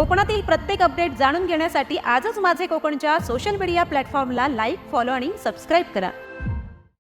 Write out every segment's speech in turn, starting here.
कोकणातील प्रत्येक अपडेट जाणून घेण्यासाठी आजच माझे कोकणच्या सोशल मीडिया प्लॅटफॉर्मला लाईक, फॉलो आणि सबस्क्राईब करा.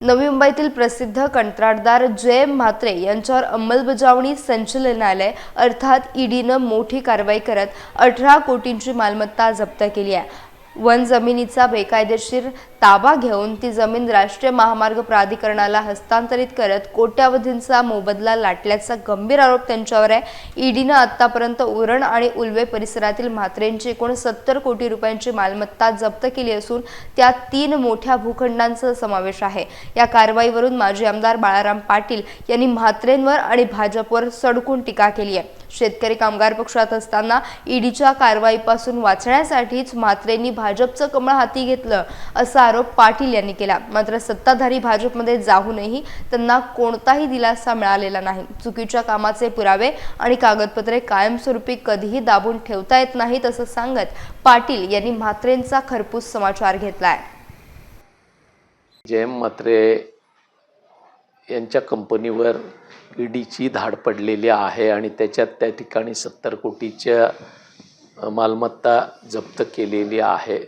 नवी मुंबईतील प्रसिद्ध कंत्राटदार जयम म्हात्रे यांच्यावर अंमलबजावणी संचालनालय अर्थात ईडीनं मोठी कारवाई करत 18 कोटींची मालमत्ता जप्त केली आहे. वन जमिनीचा बेकायदेशीर ताबा घेऊन ती जमीन राष्ट्रीय महामार्ग प्राधिकरणाला हस्तांतरित करत कोट्यावधींचा मोबदला लाटल्याचा गंभीर आरोप त्यांच्यावर आहे. ईडीनं आतापर्यंत उरण आणि उल्वे परिसरातील म्हात्रेंची एकूण 70 कोटी रुपयांची मालमत्ता जप्त केली असून त्यात 3 मोठ्या भूखंडांचा समावेश आहे. या कारवाईवरून माजी आमदार बाळाराम पाटील यांनी म्हात्रेंवर आणि भाजपवर सडकून टीका केली आहे. शेतकरी कामगार पक्षात असताना ईडीच्या कारवाईपासून वाचण्यासाठीच म्हात्रेंनी भाजपचं कमळ हाती घेतलं असा आरोप पाटील यांनी केला. मात्र सत्ताधारी भाजपमध्ये जाऊनही त्यांना कोणताही दिलासा मिळालेला नाही. चुकीच्या कामाचे पुरावे आणि कागदपत्रे कायमस्वरूपी कधीही दाबून ठेवता येत नाहीत असं सांगत पाटील यांनी म्हात्रेंचा खरपूस समाचार घेतलाय. जयम म्हात्रे यांच्या कंपनीवर ईडीची धाड पडलेली आहे आणि त्याच्यात त्या ठिकाणी 70 कोटीच्या मालमत्ता जप्त केलेली आहे.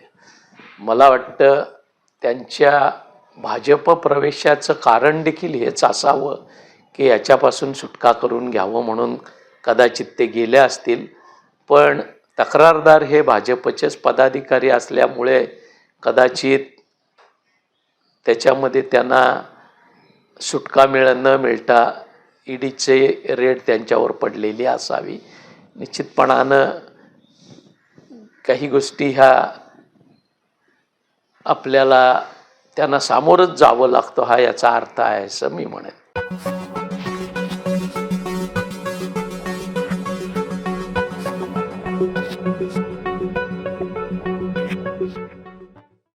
मला वाटतं त्यांच्या भाजप प्रवेशाचं कारण देखील हेच असावं की याच्यापासून सुटका करून घ्यावं म्हणून कदाचित ते गेले असतील. पण तक्रारदार हे भाजपचेच पदाधिकारी असल्यामुळे कदाचित त्याच्यामध्ये त्यांना सुटका न मिळता ईडीचे रेड त्यांच्यावर पडलेली असावी. निश्चितपणानं काही गोष्टी ह्या आपल्याला त्यांना सामोरच जावं लागतं हा याचा अर्थ आहे असं मी म्हणेन.